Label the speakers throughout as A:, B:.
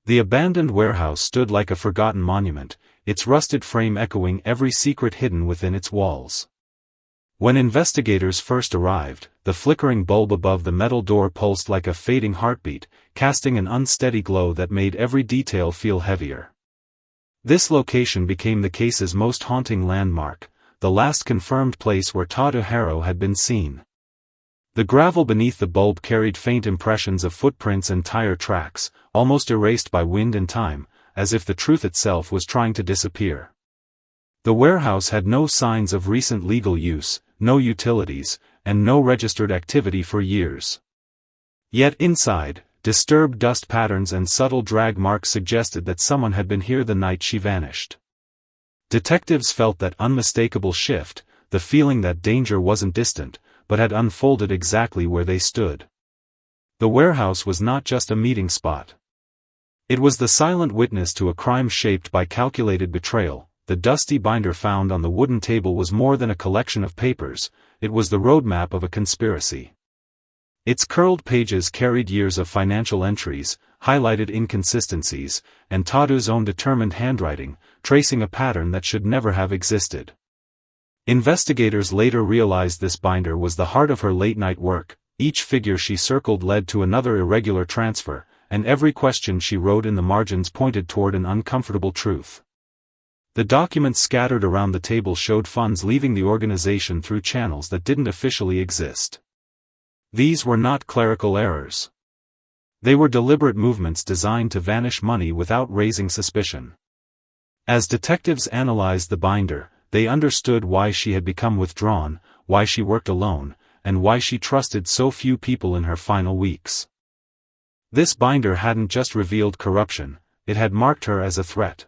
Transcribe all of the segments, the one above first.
A: The abandoned warehouse stood like a forgotten monument, its rusted frame echoing every secret hidden within its walls. When investigators first arrived, the flickering bulb above the metal door pulsed like a fading heartbeat, casting an unsteady glow that made every detail feel heavier. This location became the case's most haunting landmark, the last confirmed place where Tadu Haro had been seen. The gravel beneath the bulb carried faint impressions of footprints and tire tracks, almost erased by wind and time, as if the truth itself was trying to disappear. The warehouse had no signs of recent legal use, no utilities, and no registered activity for years. Yet inside, disturbed dust patterns and subtle drag marks suggested that someone had been here the night she vanished. Detectives felt that unmistakable shift, the feeling that danger wasn't distant, but had unfolded exactly where they stood. The warehouse was not just a meeting spot. It was the silent witness to a crime shaped by calculated betrayal. The dusty binder found on the wooden table was more than a collection of papers, it was the roadmap of a conspiracy. Its curled pages carried years of financial entries, highlighted inconsistencies, and Tadu's own determined handwriting, tracing a pattern that should never have existed. Investigators later realized this binder was the heart of her late-night work. Each figure she circled led to another irregular transfer, and every question she wrote in the margins pointed toward an uncomfortable truth. The documents scattered around the table showed funds leaving the organization through channels that didn't officially exist. These were not clerical errors. They were deliberate movements designed to vanish money without raising suspicion. As detectives analyzed the binder, they understood why she had become withdrawn, why she worked alone, and why she trusted so few people in her final weeks. This binder hadn't just revealed corruption, it had marked her as a threat.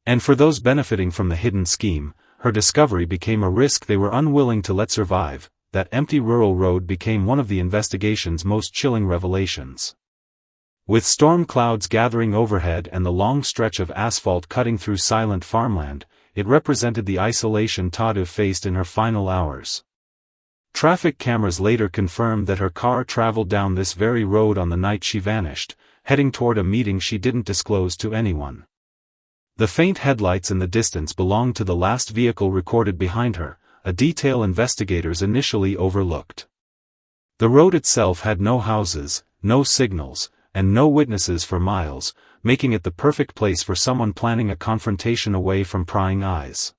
A: And for those benefiting from the hidden scheme, her discovery became a risk they were unwilling to let survive. That empty rural road became one of the investigation's most chilling revelations. With storm clouds gathering overhead and the long stretch of asphalt cutting through silent farmland, it represented the isolation Tadu faced in her final hours. Traffic cameras later confirmed that her car traveled down this very road on the night she vanished, heading toward a meeting she didn't disclose to anyone. The faint headlights in the distance belonged to the last vehicle recorded behind her, a detail investigators initially overlooked. The road itself had no houses, no signals, and no witnesses for miles, making it the perfect place for someone planning a confrontation away from prying eyes.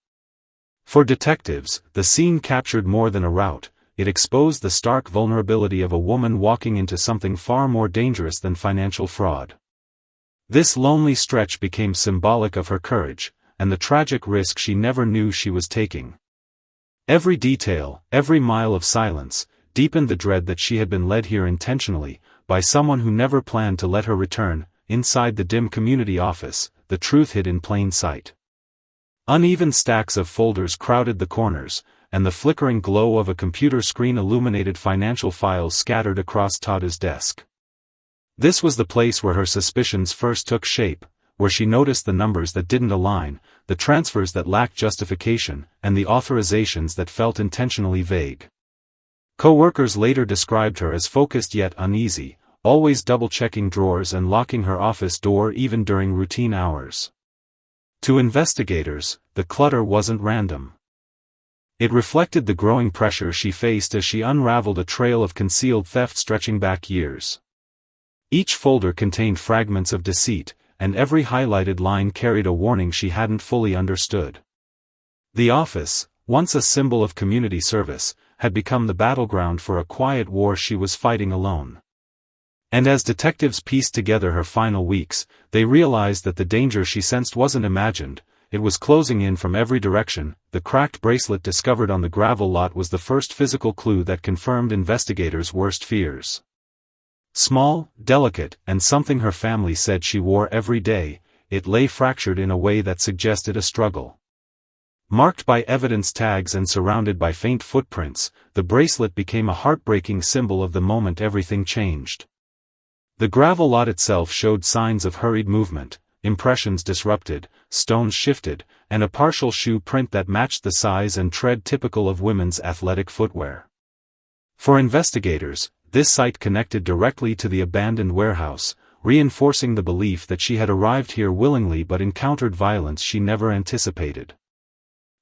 A: For detectives, the scene captured more than a route, it exposed the stark vulnerability of a woman walking into something far more dangerous than financial fraud. This lonely stretch became symbolic of her courage, and the tragic risk she never knew she was taking. Every detail, every mile of silence, deepened the dread that she had been led here intentionally, by someone who never planned to let her return. Inside the dim community office, the truth hid in plain sight. Uneven stacks of folders crowded the corners, and the flickering glow of a computer screen illuminated financial files scattered across Tadu's desk. This was the place where her suspicions first took shape, where she noticed the numbers that didn't align, the transfers that lacked justification, and the authorizations that felt intentionally vague. Co-workers later described her as focused yet uneasy, always double-checking drawers and locking her office door even during routine hours. To investigators, the clutter wasn't random. It reflected the growing pressure she faced as she unraveled a trail of concealed theft stretching back years. Each folder contained fragments of deceit, and every highlighted line carried a warning she hadn't fully understood. The office, once a symbol of community service, had become the battleground for a quiet war she was fighting alone. And as detectives pieced together her final weeks, they realized that the danger she sensed wasn't imagined, it was closing in from every direction. The cracked bracelet discovered on the gravel lot was the first physical clue that confirmed investigators' worst fears. Small, delicate, and something her family said she wore every day, it lay fractured in a way that suggested a struggle. Marked by evidence tags and surrounded by faint footprints, the bracelet became a heartbreaking symbol of the moment everything changed. The gravel lot itself showed signs of hurried movement, impressions disrupted, stones shifted, and a partial shoe print that matched the size and tread typical of women's athletic footwear. For investigators, this site connected directly to the abandoned warehouse, reinforcing the belief that she had arrived here willingly but encountered violence she never anticipated.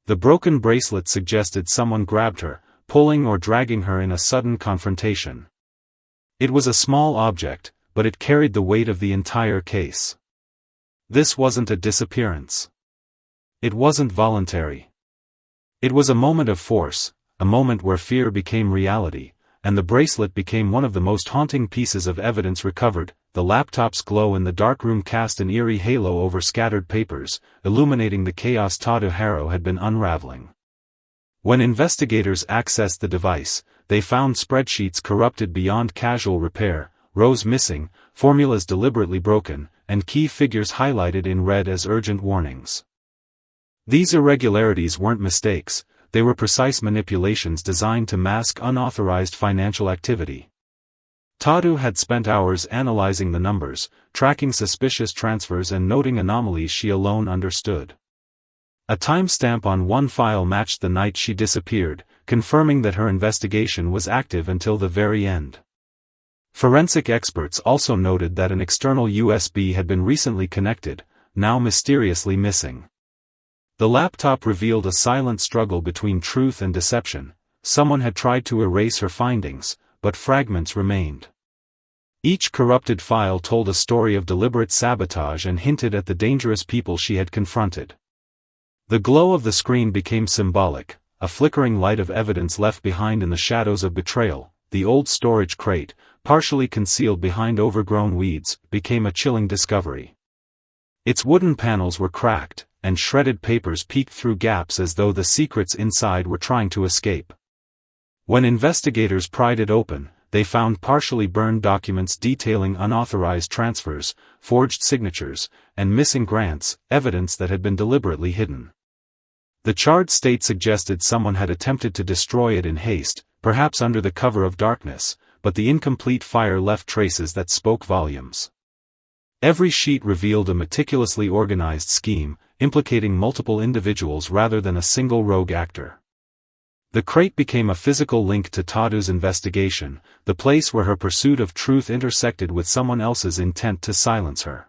A: The broken bracelet suggested someone grabbed her, pulling or dragging her in a sudden confrontation. It was a small object, but it carried the weight of the entire case. This wasn't a disappearance. It wasn't voluntary. It was a moment of force, a moment where fear became reality, and the bracelet became one of the most haunting pieces of evidence recovered. The laptop's glow in the darkroom cast an eerie halo over scattered papers, illuminating the chaos Tadu Haro had been unraveling. When investigators accessed the device, they found spreadsheets corrupted beyond casual repair, rows missing, formulas deliberately broken, and key figures highlighted in red as urgent warnings. These irregularities weren't mistakes, they were precise manipulations designed to mask unauthorized financial activity. Tadu had spent hours analyzing the numbers, tracking suspicious transfers and noting anomalies she alone understood. A timestamp on one file matched the night she disappeared, confirming that her investigation was active until the very end. Forensic experts also noted that an external USB had been recently connected, now mysteriously missing. The laptop revealed a silent struggle between truth and deception. Someone had tried to erase her findings, but fragments remained. Each corrupted file told a story of deliberate sabotage and hinted at the dangerous people she had confronted. The glow of the screen became symbolic, a flickering light of evidence left behind in the shadows of betrayal. The old storage crate, partially concealed behind overgrown weeds, became a chilling discovery. Its wooden panels were cracked, and shredded papers peeked through gaps as though the secrets inside were trying to escape. When investigators pried it open, they found partially burned documents detailing unauthorized transfers, forged signatures, and missing grants, evidence that had been deliberately hidden. The charred state suggested someone had attempted to destroy it in haste, perhaps under the cover of darkness, but the incomplete fire left traces that spoke volumes. Every sheet revealed a meticulously organized scheme, implicating multiple individuals rather than a single rogue actor. The crate became a physical link to Tadu's investigation, the place where her pursuit of truth intersected with someone else's intent to silence her.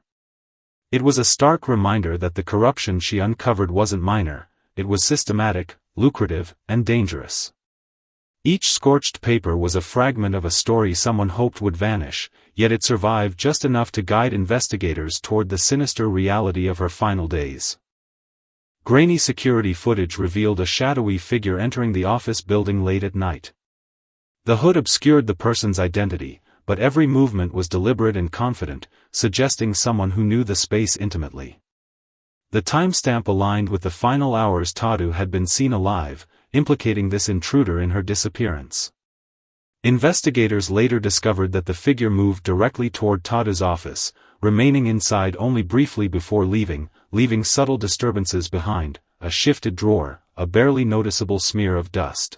A: It was a stark reminder that the corruption she uncovered wasn't minor, it was systematic, lucrative, and dangerous. Each scorched paper was a fragment of a story someone hoped would vanish, yet it survived just enough to guide investigators toward the sinister reality of her final days. Grainy security footage revealed a shadowy figure entering the office building late at night. The hood obscured the person's identity, but every movement was deliberate and confident, suggesting someone who knew the space intimately. The timestamp aligned with the final hours Tadu had been seen alive, implicating this intruder in her disappearance. Investigators later discovered that the figure moved directly toward Tadu's office, remaining inside only briefly before leaving subtle disturbances behind, a shifted drawer, a barely noticeable smear of dust.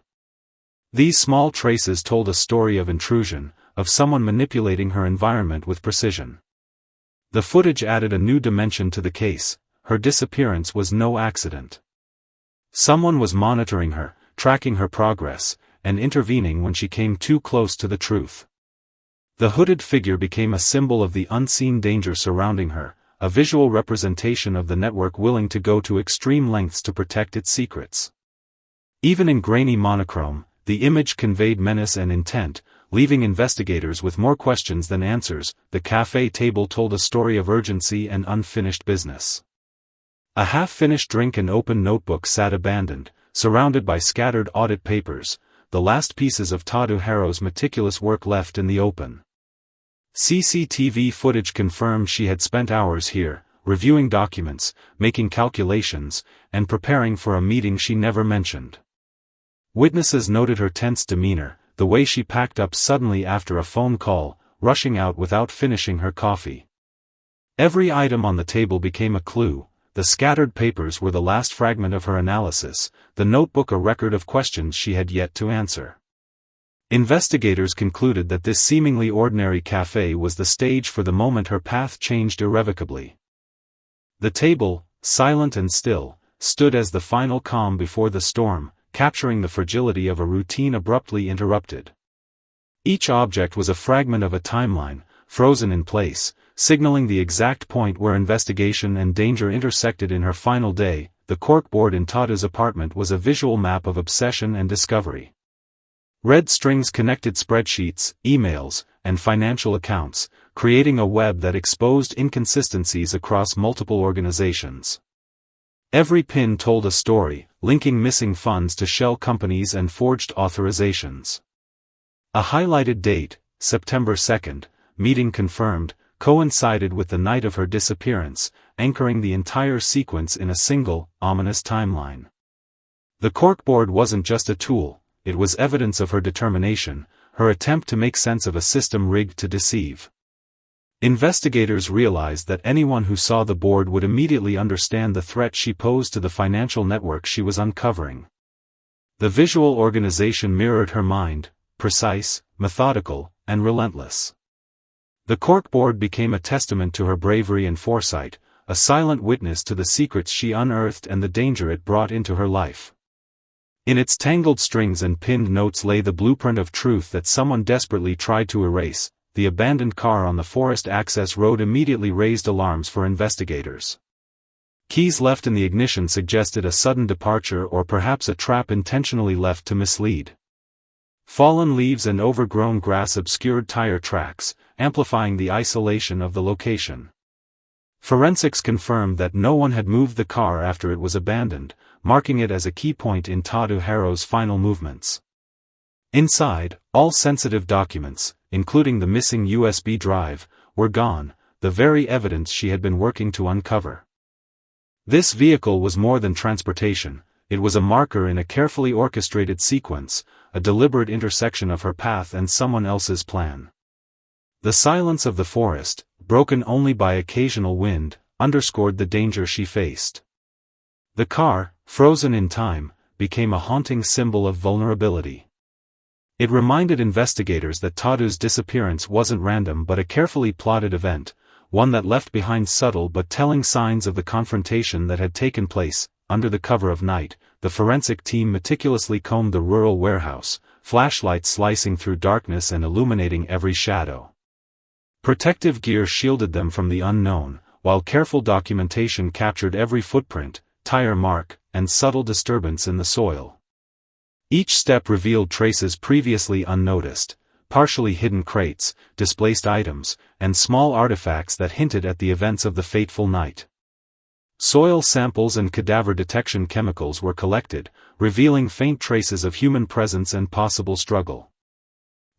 A: These small traces told a story of intrusion, of someone manipulating her environment with precision. The footage added a new dimension to the case. Her disappearance was no accident. Someone was monitoring her, tracking her progress, and intervening when she came too close to the truth. The hooded figure became a symbol of the unseen danger surrounding her, a visual representation of the network willing to go to extreme lengths to protect its secrets. Even in grainy monochrome, the image conveyed menace and intent, leaving investigators with more questions than answers. The cafe table told a story of urgency and unfinished business. A half-finished drink and open notebook sat abandoned, surrounded by scattered audit papers, the last pieces of Tadu Haro's meticulous work left in the open. CCTV footage confirmed she had spent hours here, reviewing documents, making calculations, and preparing for a meeting she never mentioned. Witnesses noted her tense demeanor, the way she packed up suddenly after a phone call, rushing out without finishing her coffee. Every item on the table became a clue. The scattered papers were the last fragment of her analysis, the notebook a record of questions she had yet to answer. Investigators concluded that this seemingly ordinary cafe was the stage for the moment her path changed irrevocably. The table, silent and still, stood as the final calm before the storm, capturing the fragility of a routine abruptly interrupted. Each object was a fragment of a timeline, frozen in place, signaling the exact point where investigation and danger intersected in her final day. The corkboard in Tadu's apartment was a visual map of obsession and discovery. Red strings connected spreadsheets, emails, and financial accounts, creating a web that exposed inconsistencies across multiple organizations. Every pin told a story, linking missing funds to shell companies and forged authorizations. A highlighted date, September 2nd, meeting confirmed, coincided with the night of her disappearance, anchoring the entire sequence in a single, ominous timeline. The corkboard wasn't just a tool, it was evidence of her determination, her attempt to make sense of a system rigged to deceive. Investigators realized that anyone who saw the board would immediately understand the threat she posed to the financial network she was uncovering. The visual organization mirrored her mind, precise, methodical, and relentless. The corkboard became a testament to her bravery and foresight, a silent witness to the secrets she unearthed and the danger it brought into her life. In its tangled strings and pinned notes lay the blueprint of truth that someone desperately tried to erase. The abandoned car on the forest access road immediately raised alarms for investigators. Keys left in the ignition suggested a sudden departure or perhaps a trap intentionally left to mislead. Fallen leaves and overgrown grass obscured tire tracks, amplifying the isolation of the location. Forensics confirmed that no one had moved the car after it was abandoned, marking it as a key point in Tadu Haro's final movements. Inside, all sensitive documents, including the missing USB drive, were gone, the very evidence she had been working to uncover. This vehicle was more than transportation, it was a marker in a carefully orchestrated sequence, a deliberate intersection of her path and someone else's plan. The silence of the forest, broken only by occasional wind, underscored the danger she faced. The car, frozen in time, became a haunting symbol of vulnerability. It reminded investigators that Tadu's disappearance wasn't random but a carefully plotted event, one that left behind subtle but telling signs of the confrontation that had taken place. Under the cover of night, the forensic team meticulously combed the rural warehouse, flashlights slicing through darkness and illuminating every shadow. Protective gear shielded them from the unknown, while careful documentation captured every footprint, tire mark, and subtle disturbance in the soil. Each step revealed traces previously unnoticed, partially hidden crates, displaced items, and small artifacts that hinted at the events of the fateful night. Soil samples and cadaver detection chemicals were collected, revealing faint traces of human presence and possible struggle.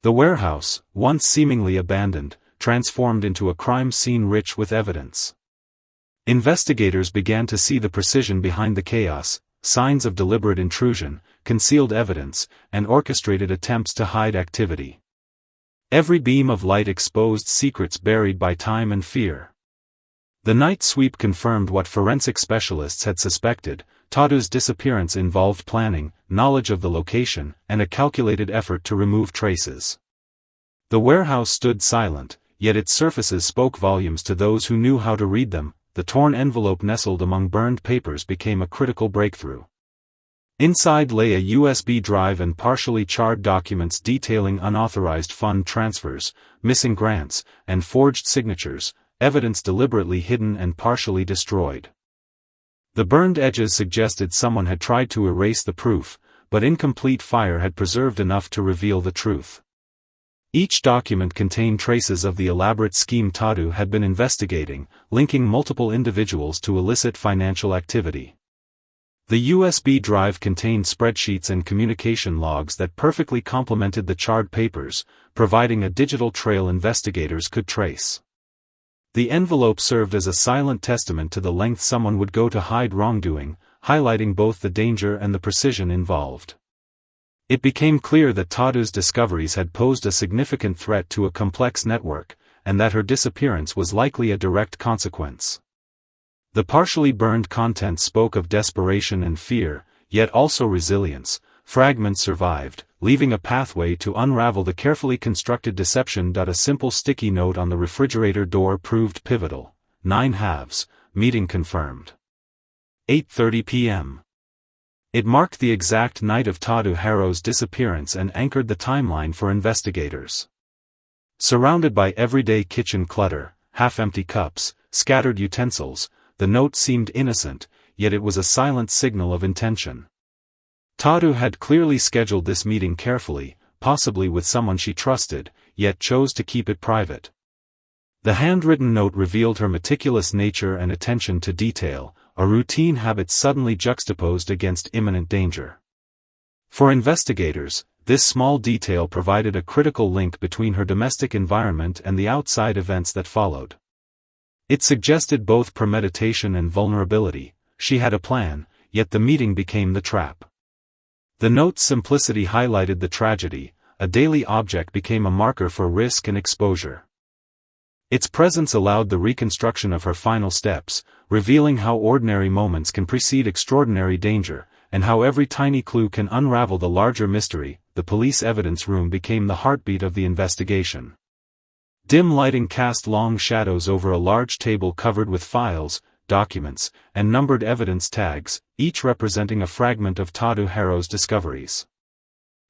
A: The warehouse, once seemingly abandoned, transformed into a crime scene rich with evidence. Investigators began to see the precision behind the chaos, signs of deliberate intrusion, concealed evidence, and orchestrated attempts to hide activity. Every beam of light exposed secrets buried by time and fear. The night sweep confirmed what forensic specialists had suspected: Tadu's disappearance involved planning, knowledge of the location, and a calculated effort to remove traces. The warehouse stood silent, yet its surfaces spoke volumes to those who knew how to read them. The torn envelope nestled among burned papers became a critical breakthrough. Inside lay a USB drive and partially charred documents detailing unauthorized fund transfers, missing grants, and forged signatures, evidence deliberately hidden and partially destroyed. The burned edges suggested someone had tried to erase the proof, but incomplete fire had preserved enough to reveal the truth. Each document contained traces of the elaborate scheme Tadu had been investigating, linking multiple individuals to illicit financial activity. The USB drive contained spreadsheets and communication logs that perfectly complemented the charred papers, providing a digital trail investigators could trace. The envelope served as a silent testament to the length someone would go to hide wrongdoing, highlighting both the danger and the precision involved. It became clear that Tadu's discoveries had posed a significant threat to a complex network, and that her disappearance was likely a direct consequence. The partially burned contents spoke of desperation and fear, yet also resilience. Fragments survived, leaving a pathway to unravel the carefully constructed deception. A simple sticky note on the refrigerator door proved pivotal. 9 halves, meeting confirmed. 8:30 p.m. It marked the exact night of Tadu Haro's disappearance and anchored the timeline for investigators. Surrounded by everyday kitchen clutter, half-empty cups, scattered utensils, the note seemed innocent, yet it was a silent signal of intention. Tadu had clearly scheduled this meeting carefully, possibly with someone she trusted, yet chose to keep it private. The handwritten note revealed her meticulous nature and attention to detail, a routine habit suddenly juxtaposed against imminent danger. For investigators, this small detail provided a critical link between her domestic environment and the outside events that followed. It suggested both premeditation and vulnerability. She had a plan, yet the meeting became the trap. The note's simplicity highlighted the tragedy. A daily object became a marker for risk and exposure. Its presence allowed the reconstruction of her final steps, revealing how ordinary moments can precede extraordinary danger, and how every tiny clue can unravel the larger mystery. The police evidence room became the heartbeat of the investigation. Dim lighting cast long shadows over a large table covered with files, documents, and numbered evidence tags, each representing a fragment of Tadu Haro's discoveries.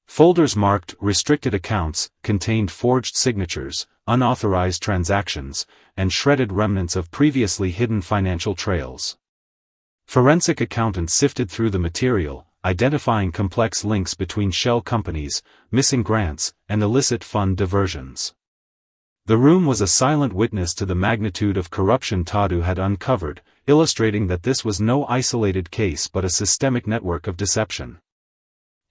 A: Folders marked "Restricted Accounts" contained forged signatures, unauthorized transactions, and shredded remnants of previously hidden financial trails. Forensic accountants sifted through the material, identifying complex links between shell companies, missing grants, and illicit fund diversions. The room was a silent witness to the magnitude of corruption Tadu had uncovered, illustrating that this was no isolated case but a systemic network of deception.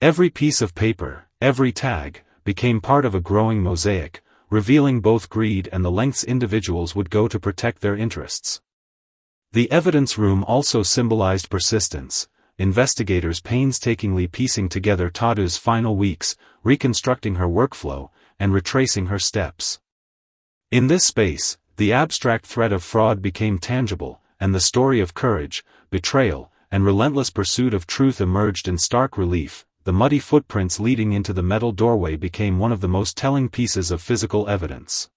A: Every piece of paper, every tag, became part of a growing mosaic, revealing both greed and the lengths individuals would go to protect their interests. The evidence room also symbolized persistence, investigators painstakingly piecing together Tadu's final weeks, reconstructing her workflow, and retracing her steps. In this space, the abstract threat of fraud became tangible, and the story of courage, betrayal, and relentless pursuit of truth emerged in stark relief. The muddy footprints leading into the metal doorway became one of the most telling pieces of physical evidence.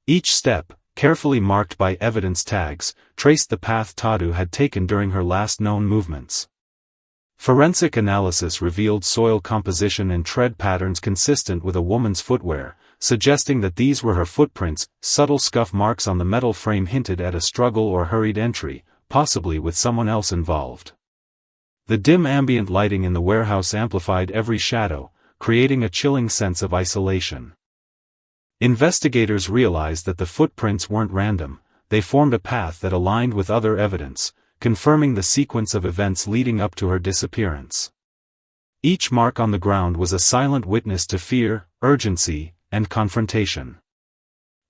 A: Each step, carefully marked by evidence tags, traced the path Tadu had taken during her last known movements. Forensic analysis revealed soil composition and tread patterns consistent with a woman's footwear, suggesting that these were her footprints. Subtle scuff marks on the metal frame hinted at a struggle or hurried entry, possibly with someone else involved. The dim ambient lighting in the warehouse amplified every shadow, creating a chilling sense of isolation. Investigators realized that the footprints weren't random, they formed a path that aligned with other evidence, confirming the sequence of events leading up to her disappearance. Each mark on the ground was a silent witness to fear, urgency, and confrontation.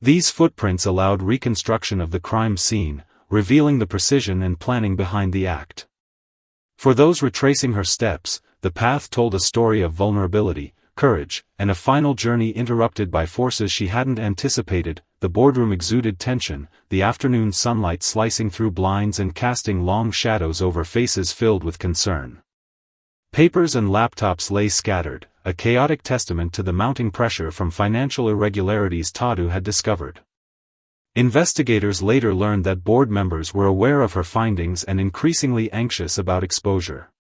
A: These footprints allowed reconstruction of the crime scene, revealing the precision and planning behind the act. For those retracing her steps, the path told a story of vulnerability, courage, and a final journey interrupted by forces she hadn't anticipated. The boardroom exuded tension, the afternoon sunlight slicing through blinds and casting long shadows over faces filled with concern. Papers and laptops lay scattered, a chaotic testament to the mounting pressure from financial irregularities Tadu had discovered. Investigators later learned that board members were aware of her findings and increasingly anxious about exposure.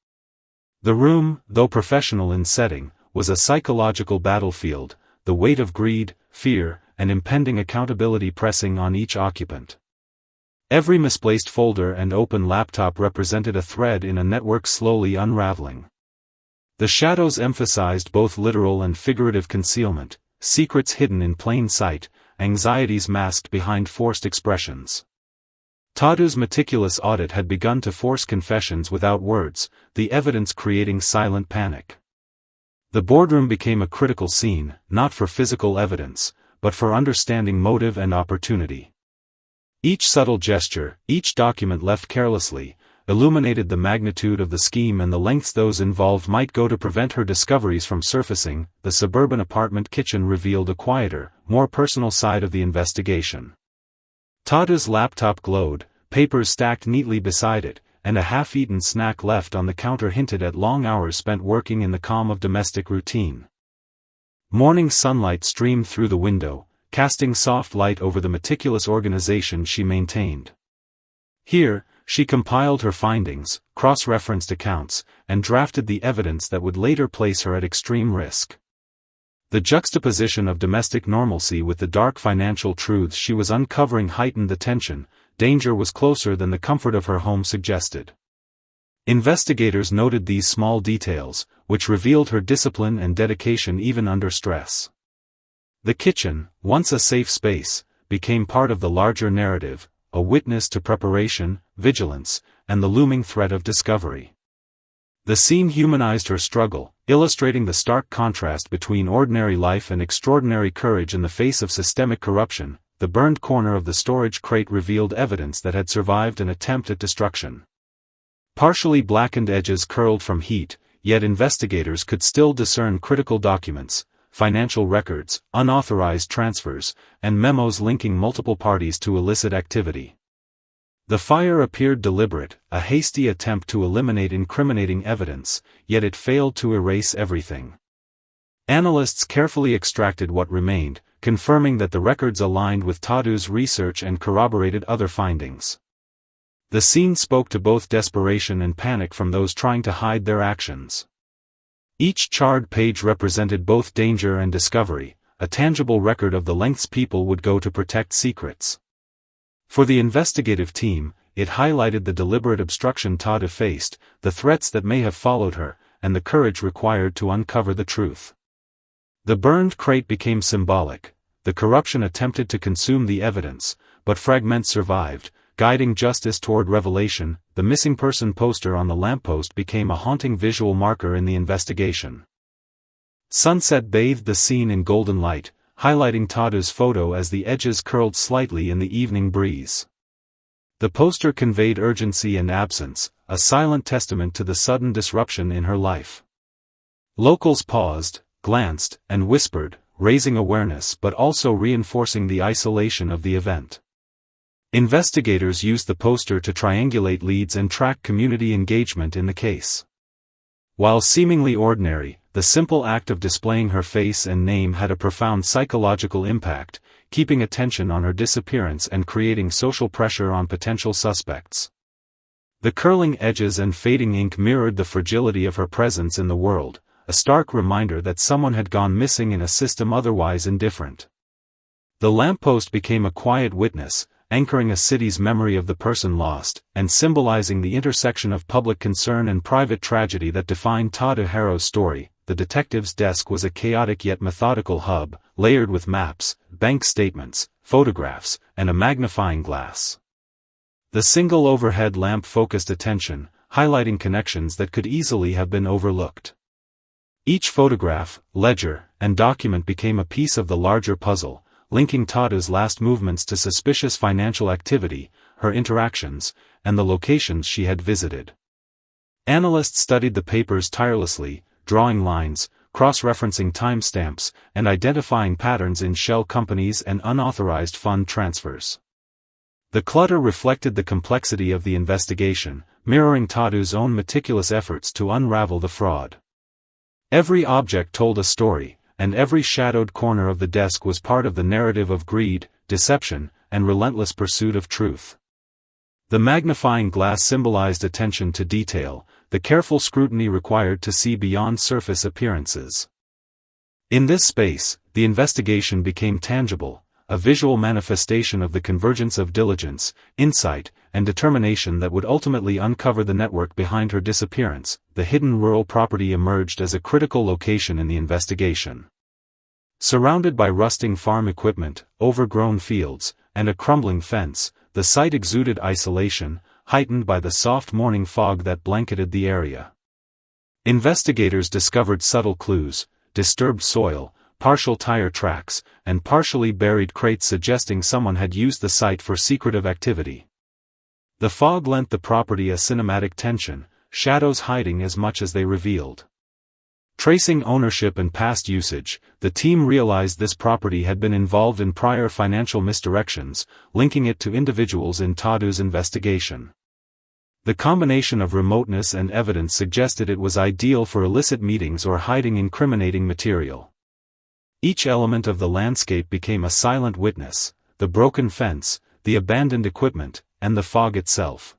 A: The room, though professional in setting, was a psychological battlefield, the weight of greed, fear, and impending accountability pressing on each occupant. Every misplaced folder and open laptop represented a thread in a network slowly unraveling. The shadows emphasized both literal and figurative concealment, secrets hidden in plain sight, anxieties masked behind forced expressions. Tadu's meticulous audit had begun to force confessions without words, the evidence creating silent panic. The boardroom became a critical scene, not for physical evidence, but for understanding motive and opportunity. Each subtle gesture, each document left carelessly, illuminated the magnitude of the scheme and the lengths those involved might go to prevent her discoveries from surfacing. The suburban apartment kitchen revealed a quieter, more personal side of the investigation. Tadu's laptop glowed, papers stacked neatly beside it, and a half-eaten snack left on the counter hinted at long hours spent working in the calm of domestic routine. Morning sunlight streamed through the window, casting soft light over the meticulous organization she maintained. Here, she compiled her findings, cross-referenced accounts, and drafted the evidence that would later place her at extreme risk. The juxtaposition of domestic normalcy with the dark financial truths she was uncovering heightened the tension. Danger was closer than the comfort of her home suggested. Investigators noted these small details, which revealed her discipline and dedication even under stress. The kitchen, once a safe space, became part of the larger narrative, a witness to preparation, vigilance, and the looming threat of discovery. The scene humanized her struggle, illustrating the stark contrast between ordinary life and extraordinary courage in the face of systemic corruption. The burned corner of the storage crate revealed evidence that had survived an attempt at destruction. Partially blackened edges curled from heat, yet investigators could still discern critical documents, financial records, unauthorized transfers, and memos linking multiple parties to illicit activity. The fire appeared deliberate, a hasty attempt to eliminate incriminating evidence, yet it failed to erase everything. Analysts carefully extracted what remained, confirming that the records aligned with Tadu's research and corroborated other findings. The scene spoke to both desperation and panic from those trying to hide their actions. Each charred page represented both danger and discovery, a tangible record of the lengths people would go to protect secrets. For the investigative team, it highlighted the deliberate obstruction Tadu faced, the threats that may have followed her, and the courage required to uncover the truth. The burned crate became symbolic. The corruption attempted to consume the evidence, but fragments survived, guiding justice toward revelation. The missing person poster on the lamppost became a haunting visual marker in the investigation. Sunset bathed the scene in golden light, highlighting Tadu's photo as the edges curled slightly in the evening breeze. The poster conveyed urgency and absence, a silent testament to the sudden disruption in her life. Locals paused, glanced, and whispered, raising awareness but also reinforcing the isolation of the event. Investigators used the poster to triangulate leads and track community engagement in the case. While seemingly ordinary, the simple act of displaying her face and name had a profound psychological impact, keeping attention on her disappearance and creating social pressure on potential suspects. The curling edges and fading ink mirrored the fragility of her presence in the world, a stark reminder that someone had gone missing in a system otherwise indifferent. The lamppost became a quiet witness, anchoring a city's memory of the person lost, and symbolizing the intersection of public concern and private tragedy that defined Tadu Haro's story. The detective's desk was a chaotic yet methodical hub, layered with maps, bank statements, photographs, and a magnifying glass. The single overhead lamp focused attention, highlighting connections that could easily have been overlooked. Each photograph, ledger, and document became a piece of the larger puzzle, linking Tadu's last movements to suspicious financial activity, her interactions, and the locations she had visited. Analysts studied the papers tirelessly, drawing lines, cross-referencing timestamps, and identifying patterns in shell companies and unauthorized fund transfers. The clutter reflected the complexity of the investigation, mirroring Tadu's own meticulous efforts to unravel the fraud. Every object told a story, and every shadowed corner of the desk was part of the narrative of greed, deception, and relentless pursuit of truth. The magnifying glass symbolized attention to detail, the careful scrutiny required to see beyond surface appearances. In this space, the investigation became tangible, a visual manifestation of the convergence of diligence, insight, and determination that would ultimately uncover the network behind her disappearance. The hidden rural property emerged as a critical location in the investigation. Surrounded by rusting farm equipment, overgrown fields, and a crumbling fence, the site exuded isolation, heightened by the soft morning fog that blanketed the area. Investigators discovered subtle clues, disturbed soil, partial tire tracks, and partially buried crates suggesting someone had used the site for secretive activity. The fog lent the property a cinematic tension, shadows hiding as much as they revealed. Tracing ownership and past usage, the team realized this property had been involved in prior financial misdirections, linking it to individuals in Tadu's investigation. The combination of remoteness and evidence suggested it was ideal for illicit meetings or hiding incriminating material. Each element of the landscape became a silent witness: the broken fence, the abandoned equipment, and the fog itself.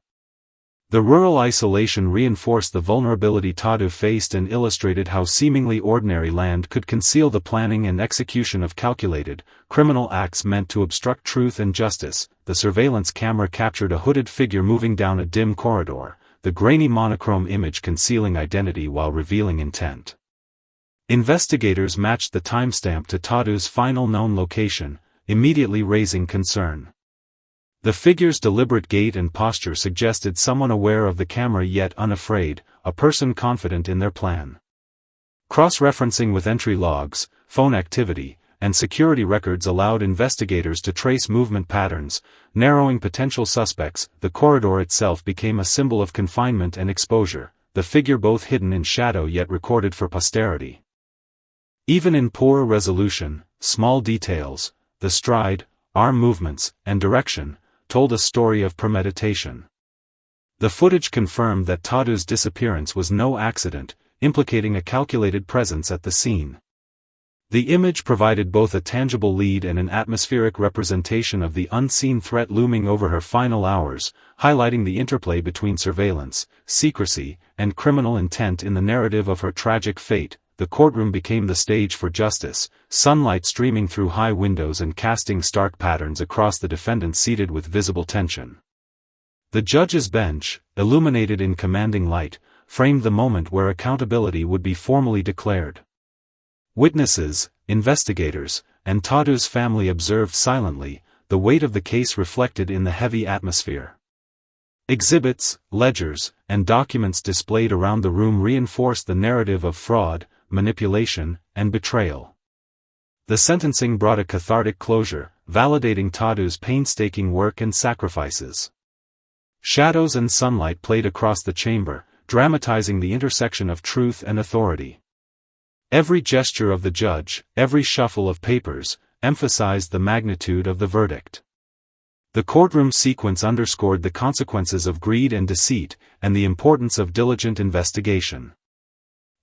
A: The rural isolation reinforced the vulnerability Tadu faced and illustrated how seemingly ordinary land could conceal the planning and execution of calculated, criminal acts meant to obstruct truth and justice. The surveillance camera captured a hooded figure moving down a dim corridor, the grainy monochrome image concealing identity while revealing intent. Investigators matched the timestamp to Tadu's final known location, immediately raising concern. The figure's deliberate gait and posture suggested someone aware of the camera yet unafraid, a person confident in their plan. Cross-referencing with entry logs, phone activity, and security records allowed investigators to trace movement patterns, narrowing potential suspects. The corridor itself became a symbol of confinement and exposure, the figure both hidden in shadow yet recorded for posterity. Even in poor resolution, small details, the stride, arm movements, and direction, told a story of premeditation. The footage confirmed that Tadu's disappearance was no accident, implicating a calculated presence at the scene. The image provided both a tangible lead and an atmospheric representation of the unseen threat looming over her final hours, highlighting the interplay between surveillance, secrecy, and criminal intent in the narrative of her tragic fate. The courtroom became the stage for justice, sunlight streaming through high windows and casting stark patterns across the defendants seated with visible tension. The judge's bench, illuminated in commanding light, framed the moment where accountability would be formally declared. Witnesses, investigators, and Tadu's family observed silently, the weight of the case reflected in the heavy atmosphere. Exhibits, ledgers, and documents displayed around the room reinforced the narrative of fraud, manipulation, and betrayal. The sentencing brought a cathartic closure, validating Tadu's painstaking work and sacrifices. Shadows and sunlight played across the chamber, dramatizing the intersection of truth and authority. Every gesture of the judge, every shuffle of papers, emphasized the magnitude of the verdict. The courtroom sequence underscored the consequences of greed and deceit, and the importance of diligent investigation.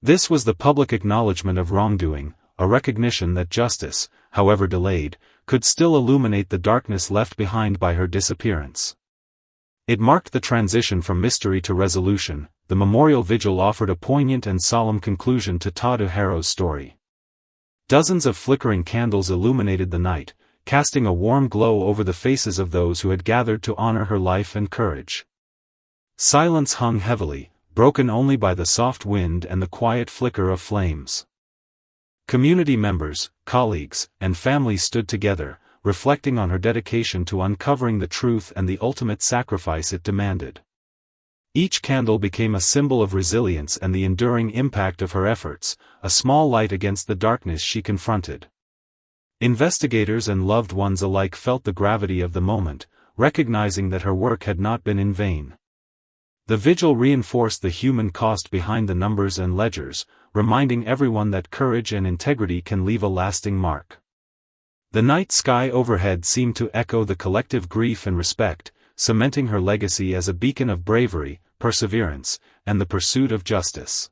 A: This was the public acknowledgement of wrongdoing, a recognition that justice, however delayed, could still illuminate the darkness left behind by her disappearance. It marked the transition from mystery to resolution. The memorial vigil offered a poignant and solemn conclusion to Tadu Haro's story. Dozens of flickering candles illuminated the night, casting a warm glow over the faces of those who had gathered to honor her life and courage. Silence hung heavily, broken only by the soft wind and the quiet flicker of flames. Community members, colleagues, and families stood together, reflecting on her dedication to uncovering the truth and the ultimate sacrifice it demanded. Each candle became a symbol of resilience and the enduring impact of her efforts, a small light against the darkness she confronted. Investigators and loved ones alike felt the gravity of the moment, recognizing that her work had not been in vain. The vigil reinforced the human cost behind the numbers and ledgers, reminding everyone that courage and integrity can leave a lasting mark. The night sky overhead seemed to echo the collective grief and respect, cementing her legacy as a beacon of bravery, perseverance, and the pursuit of justice.